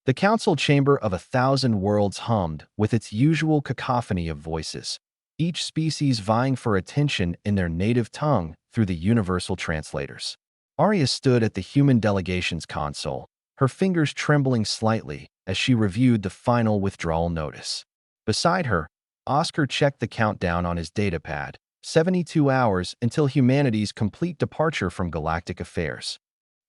The council chamber of 1,000 worlds hummed with its usual cacophony of voices, each species vying for attention in their native tongue through the universal translators. Arya stood at the human delegation's console, her fingers trembling slightly as she reviewed the final withdrawal notice. Beside her, Oscar checked the countdown on his datapad, 72 hours until humanity's complete departure from galactic affairs.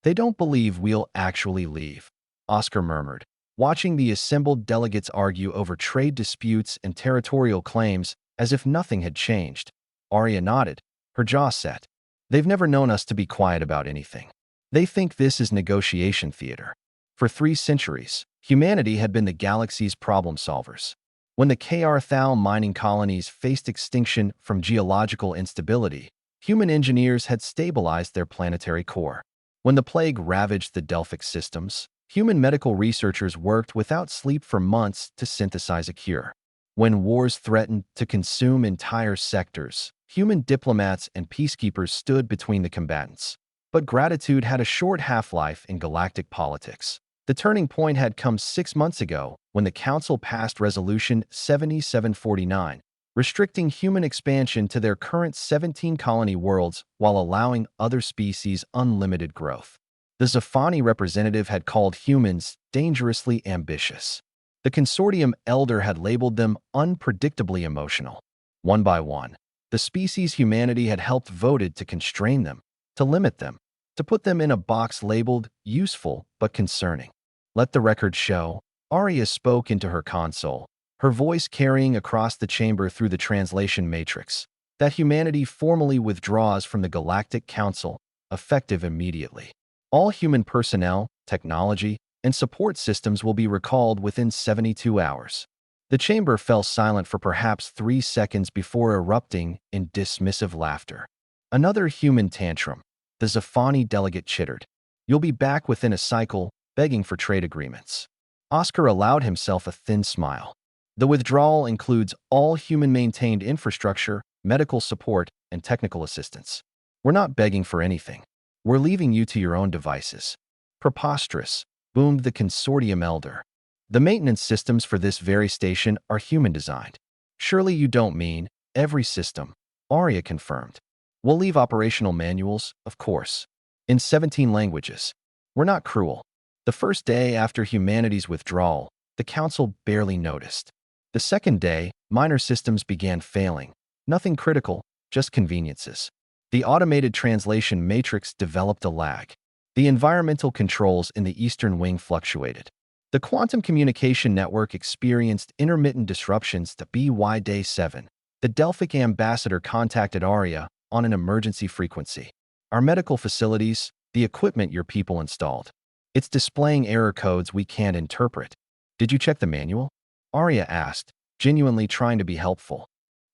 They don't believe we'll actually leave, Oscar murmured, watching the assembled delegates argue over trade disputes and territorial claims as if nothing had changed. Arya nodded, her jaw set. They've never known us to be quiet about anything. They think this is negotiation theater. For 3 centuries, humanity had been the galaxy's problem solvers. When the Kr-Thal mining colonies faced extinction from geological instability, human engineers had stabilized their planetary core. When the plague ravaged the Delphic systems, human medical researchers worked without sleep for months to synthesize a cure. When wars threatened to consume entire sectors, human diplomats and peacekeepers stood between the combatants. But gratitude had a short half-life in galactic politics. The turning point had come 6 months ago when the Council passed Resolution 7749, restricting human expansion to their current 17 colony worlds while allowing other species unlimited growth. The Zafani representative had called humans dangerously ambitious. The consortium elder had labeled them unpredictably emotional. One by one, the species humanity had helped voted to constrain them, to limit them, to put them in a box labeled useful but concerning. Let the record show, Arya spoke into her console, her voice carrying across the chamber through the translation matrix, that humanity formally withdraws from the Galactic Council, effective immediately. All human personnel, technology, and support systems will be recalled within 72 hours. The chamber fell silent for perhaps 3 seconds before erupting in dismissive laughter. Another human tantrum. The Zafani delegate chittered. You'll be back within a cycle, begging for trade agreements. Oscar allowed himself a thin smile. The withdrawal includes all human-maintained infrastructure, medical support, and technical assistance. We're not begging for anything. We're leaving you to your own devices. Preposterous, boomed the consortium elder. The maintenance systems for this very station are human-designed. Surely you don't mean every system, Arya confirmed. We'll leave operational manuals, of course, in 17 languages. We're not cruel. The first day after humanity's withdrawal, the Council barely noticed. The second day, minor systems began failing. Nothing critical, just conveniences. The automated translation matrix developed a lag. The environmental controls in the eastern wing fluctuated. The quantum communication network experienced intermittent disruptions to BY Day 7. The Delphic ambassador contacted Arya on an emergency frequency. Our medical facilities, the equipment your people installed. It's displaying error codes we can't interpret. Did you check the manual? Arya asked, genuinely trying to be helpful.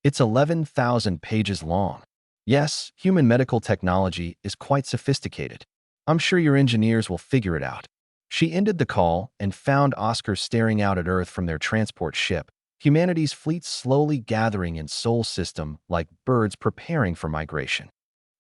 It's 11,000 pages long. Yes, human medical technology is quite sophisticated. I'm sure your engineers will figure it out. She ended the call and found Oscar staring out at Earth from their transport ship, humanity's fleet slowly gathering in Sol system like birds preparing for migration.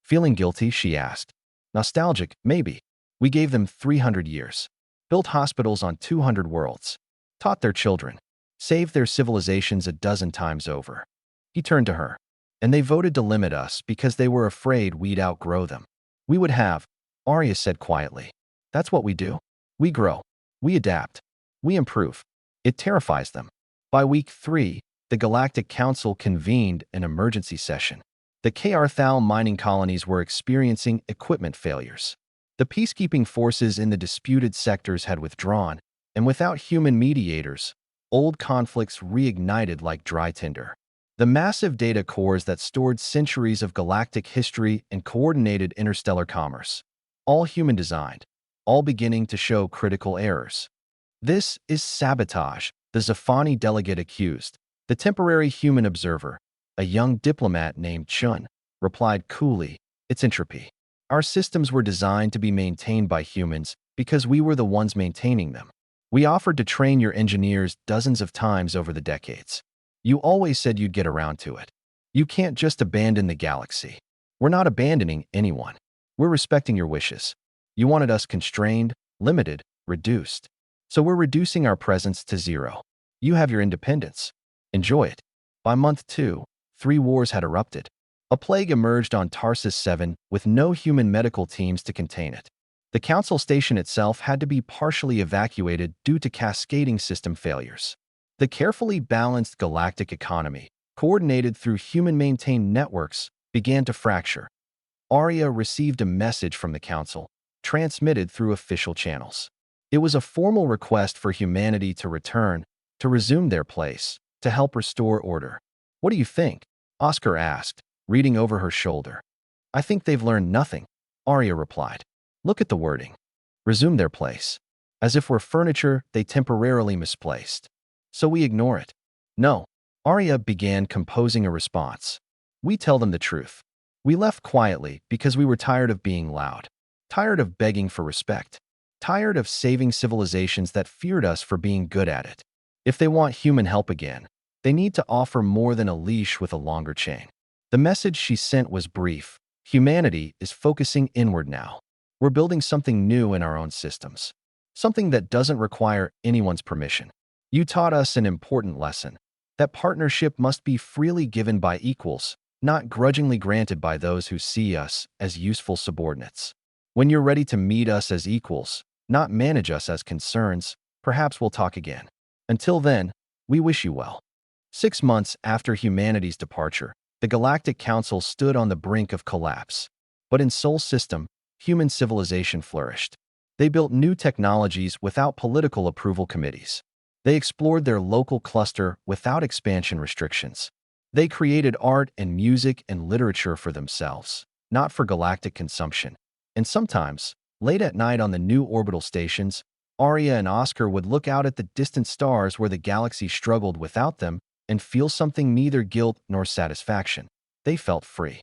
Feeling guilty, she asked. Nostalgic, maybe. We gave them 300 years. Built hospitals on 200 worlds. Taught their children. Saved their civilizations a dozen times over. He turned to her. And they voted to limit us because they were afraid we'd outgrow them. We would have, Arya said quietly. That's what we do. We grow. We adapt. We improve. It terrifies them. By week 3, the Galactic Council convened an emergency session. The Kr-Thal mining colonies were experiencing equipment failures. The peacekeeping forces in the disputed sectors had withdrawn, and without human mediators, old conflicts reignited like dry tinder. The massive data cores that stored centuries of galactic history and coordinated interstellar commerce, all human-designed, all beginning to show critical errors. This is sabotage, the Zafani delegate accused. The temporary human observer, a young diplomat named Chun, replied coolly, it's entropy. Our systems were designed to be maintained by humans because we were the ones maintaining them. We offered to train your engineers dozens of times over the decades. You always said you'd get around to it. You can't just abandon the galaxy. We're not abandoning anyone. We're respecting your wishes. You wanted us constrained, limited, reduced. So we're reducing our presence to zero. You have your independence. Enjoy it. By month 2, 3 wars had erupted. A plague emerged on Tarsus 7 with no human medical teams to contain it. The council station itself had to be partially evacuated due to cascading system failures. The carefully balanced galactic economy, coordinated through human-maintained networks, began to fracture. Arya received a message from the council, transmitted through official channels. It was a formal request for humanity to return, to resume their place, to help restore order. "What do you think?" Oscar asked, reading over her shoulder. "I think they've learned nothing," Arya replied. "Look at the wording. Resume their place. As if we're furniture they temporarily misplaced. So we ignore it." "No." Arya began composing a response. "We tell them the truth. We left quietly because we were tired of being loud, tired of begging for respect, tired of saving civilizations that feared us for being good at it. If they want human help again, they need to offer more than a leash with a longer chain." The message she sent was brief. Humanity is focusing inward now. We're building something new in our own systems. Something that doesn't require anyone's permission. You taught us an important lesson. That partnership must be freely given by equals, not grudgingly granted by those who see us as useful subordinates. When you're ready to meet us as equals, not manage us as concerns, perhaps we'll talk again. Until then, we wish you well. 6 months after humanity's departure, the Galactic Council stood on the brink of collapse. But in Sol System, human civilization flourished. They built new technologies without political approval committees. They explored their local cluster without expansion restrictions. They created art and music and literature for themselves, not for galactic consumption. And sometimes, late at night on the new orbital stations, Arya and Oscar would look out at the distant stars where the galaxy struggled without them and feel something neither guilt nor satisfaction. They felt free.